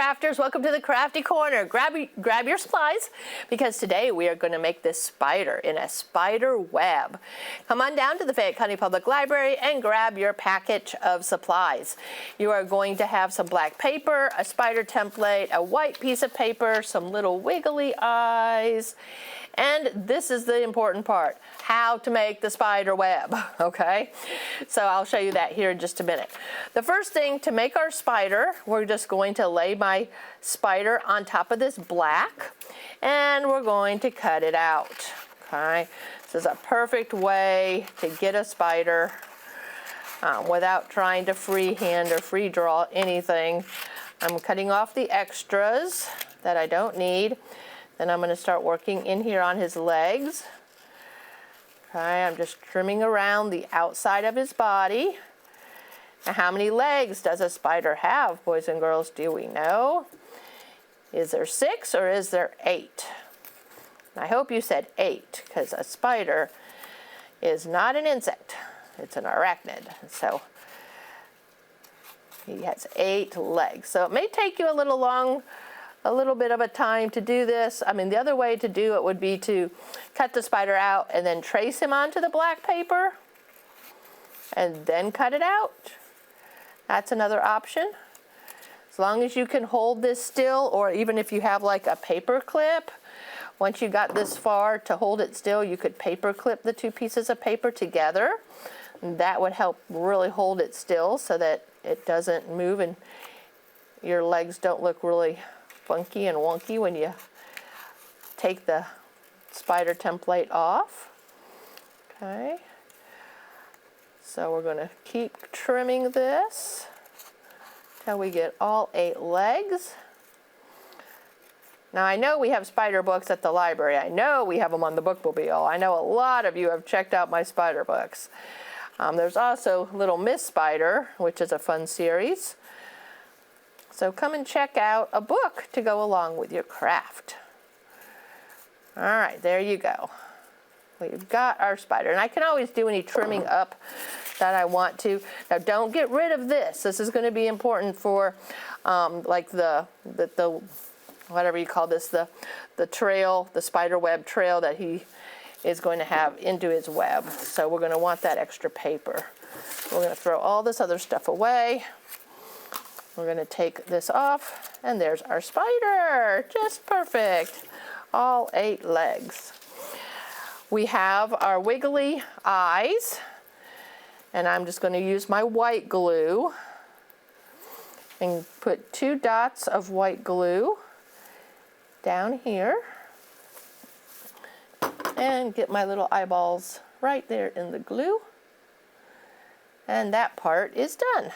crafters, welcome to the Crafty Corner. Grab your supplies because today we are going to make this spider in a spider web. Come on down to the Fayette County Public Library and grab your package of supplies. You are going to have some black paper, a spider template, a white piece of paper, some little wiggly eyes, and this is the important part, how to make the spider web, okay? So I'll show you that here in just a minute. The first thing to make our spider, we're just going to lay my spider on top of this black, and we're going to cut it out, okay? This is a perfect way to get a spider without trying to freehand or free draw anything. I'm cutting off the extras that I don't need. Then I'm going to start working in here on his legs. Okay, I'm just trimming around the outside of his body. Now, how many legs does a spider have, boys and girls? Do we know? Is there 6 or is there 8? I hope you said 8, because a spider is not an insect. It's an arachnid. So he has 8 legs. So it may take you a little bit of a time to do this. I mean, the other way to do it would be to cut the spider out and then trace him onto the black paper and then cut it out. That's another option. As long as you can hold this still, or even if you have like a paper clip, once you got this far to hold it still, you could paper clip the 2 pieces of paper together. And that would help really hold it still so that it doesn't move and your legs don't look really funky and wonky when you take the spider template off. Okay, so we're going to keep trimming this till we get all 8 legs. Now I know we have spider books at the library. I know we have them on the bookmobile. I know a lot of you have checked out my spider books. There's also Little Miss Spider, which is a fun series. So come and check out a book to go along with your craft. All right, there you go. We've got our spider. And I can always do any trimming up that I want to. Now don't get rid of this. This is going to be important for like the whatever you call this, the trail, the spider web trail that he is going to have into his web. So we're going to want that extra paper. We're going to throw all this other stuff away. We're going to take this off, and there's our spider. Just perfect. All 8 legs. We have our wiggly eyes, and I'm just going to use my white glue and put 2 dots of white glue down here and get my little eyeballs right there in the glue. And that part is done.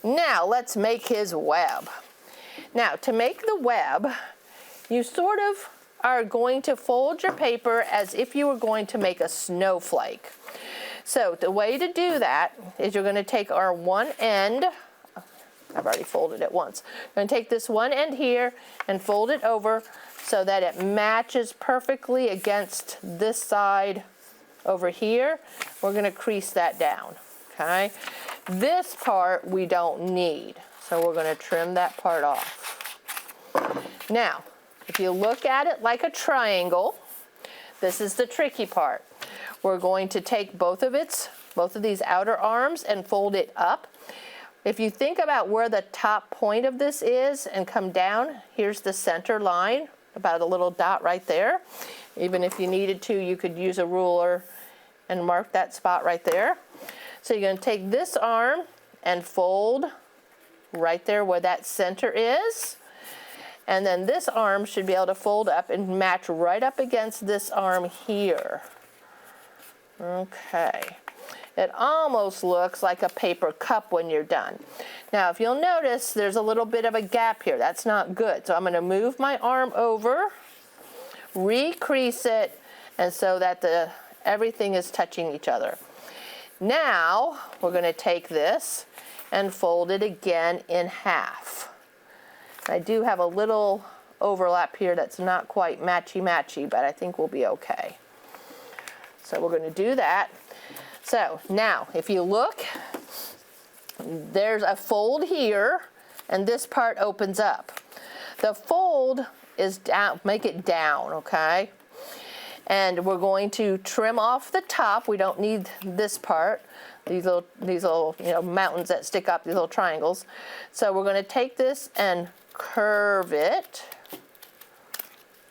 Now let's make his web. Now to make the web, you sort of are going to fold your paper as if you were going to make a snowflake. So the way to do that is you're going to take our one end, I've already folded it once. I'm going to take this one end here and fold it over so that it matches perfectly against this side over here. We're going to crease that down, okay? This part we don't need, so we're going to trim that part off. Now, if you look at it like a triangle, this is the tricky part. We're going to take both of these outer arms and fold it up. If you think about where the top point of this is and come down, here's the center line, about a little dot right there. Even if you needed to, you could use a ruler and mark that spot right there. So you're going to take this arm and fold right there where that center is. And then this arm should be able to fold up and match right up against this arm here. Okay. It almost looks like a paper cup when you're done. Now, if you'll notice, there's a little bit of a gap here. That's not good. So I'm going to move my arm over, recrease it, and so that everything is touching each other. Now, we're going to take this and fold it again in half. I do have a little overlap here that's not quite matchy-matchy, but I think we'll be okay. So we're going to do that. So now, if you look, there's a fold here, and this part opens up. The fold is down, make it down, okay? And we're going to trim off the top. We don't need this part, these little mountains that stick up, these little triangles. So we're going to take this and curve it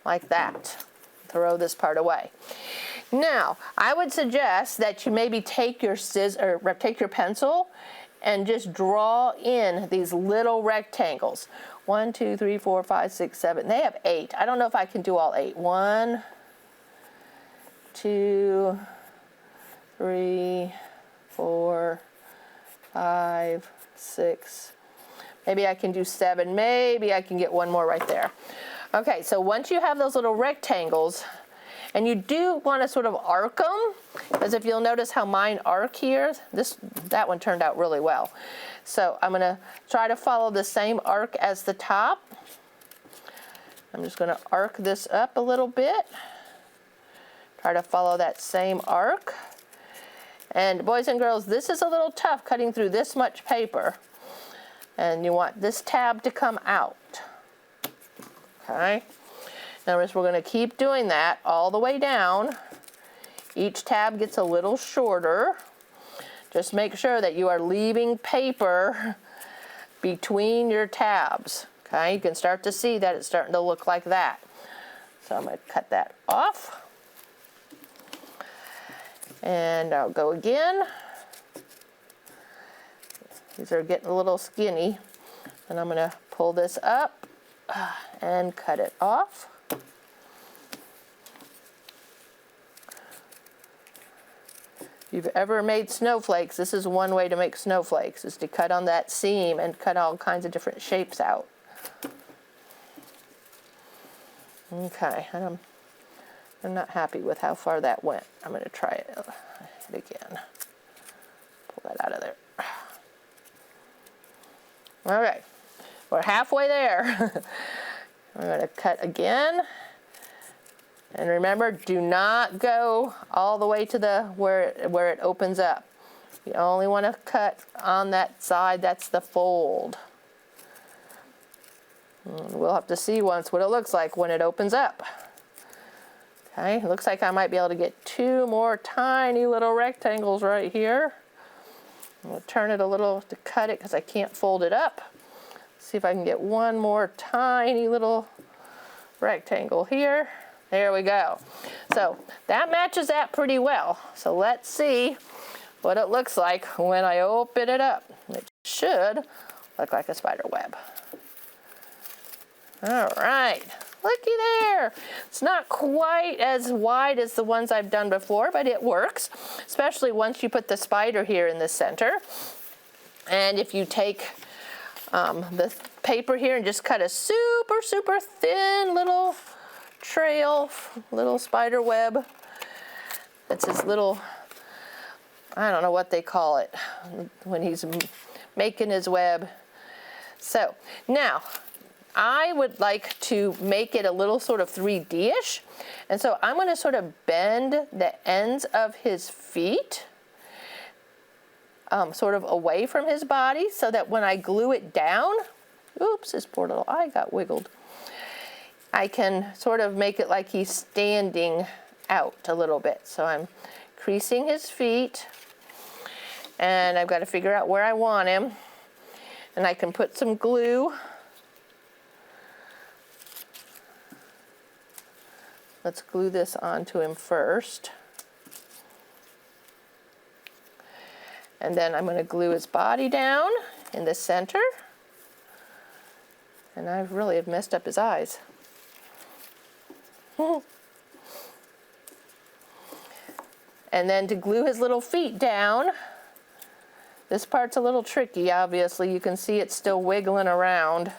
like that. Throw this part away. Now, I would suggest that you maybe take your take your pencil and just draw in these little rectangles. 1, 2, 3, 4, 5, 6, 7. They have 8. I don't know if I can do all 8. 1, 2, 3, 4, 5, 6. Maybe I can do 7. Maybe I can get one more right there. Okay, so once you have those little rectangles, and you do want to sort of arc them, because if you'll notice how mine arc here, that one turned out really well. So I'm going to try to follow the same arc as the top. I'm just going to arc this up a little bit. Try to follow that same arc. And boys and girls, this is a little tough cutting through this much paper. And you want this tab to come out. Okay. Notice we're going to keep doing that all the way down. Each tab gets a little shorter. Just make sure that you are leaving paper between your tabs. Okay, you can start to see that it's starting to look like that. So I'm going to cut that off. And I'll go again. These are getting a little skinny. And I'm going to pull this up and cut it off. If you've ever made snowflakes, this is one way to make snowflakes, is to cut on that seam and cut all kinds of different shapes out. Okay, and I'm not happy with how far that went. I'm going to try it again. Pull that out of there. Okay, we're halfway there. I'm going to cut again. And remember, do not go all the way to where it opens up. You only want to cut on that side that's the fold. And we'll have to see once what it looks like when it opens up. Okay, it looks like I might be able to get 2 more tiny little rectangles right here. I'm going to turn it a little to cut it because I can't fold it up. See if I can get one more tiny little rectangle here. There we go. So that matches that pretty well. So let's see what it looks like when I open it up. It should look like a spider web. All right, looky there. It's not quite as wide as the ones I've done before, but it works, especially once you put the spider here in the center. And if you take the paper here and just cut a super, super thin little trail, little spider web. It's his little, I don't know what they call it when he's making his web. So now I would like to make it a little sort of 3D-ish. And so I'm going to sort of bend the ends of his feet sort of away from his body so that when I glue it down, oops, his poor little eye got wiggled. I can sort of make it like he's standing out a little bit. So I'm creasing his feet, and I've got to figure out where I want him. And I can put some glue. Let's glue this onto him first. And then I'm going to glue his body down in the center. And I really have messed up his eyes. And then to glue his little feet down, this part's a little tricky, obviously. You can see it's still wiggling around.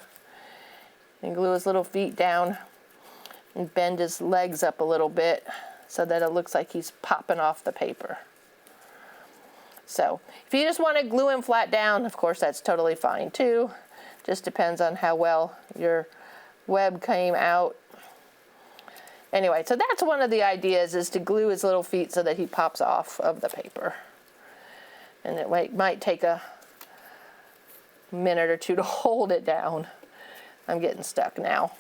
And glue his little feet down and bend his legs up a little bit so that it looks like he's popping off the paper. So if you just want to glue him flat down, of course, that's totally fine too. Just depends on how well your web came out. Anyway, so that's one of the ideas, is to glue his little feet so that he pops off of the paper. And it might take a minute or two to hold it down. I'm getting stuck now.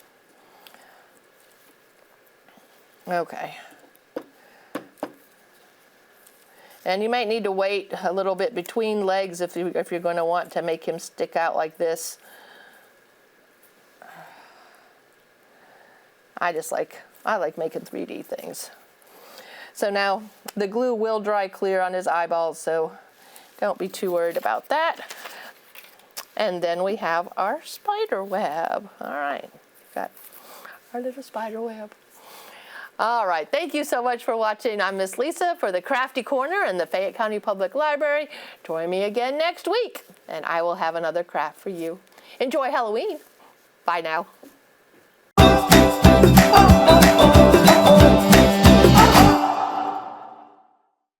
Okay. And you might need to wait a little bit between legs if you're going to want to make him stick out like this. I like making 3D things. So now the glue will dry clear on his eyeballs, so don't be too worried about that. And then we have our spider web. All right, got our little spider web. All right, thank you so much for watching. I'm Miss Lisa for the Crafty Corner in the Fayette County Public Library. Join me again next week, and I will have another craft for you. Enjoy Halloween. Bye now.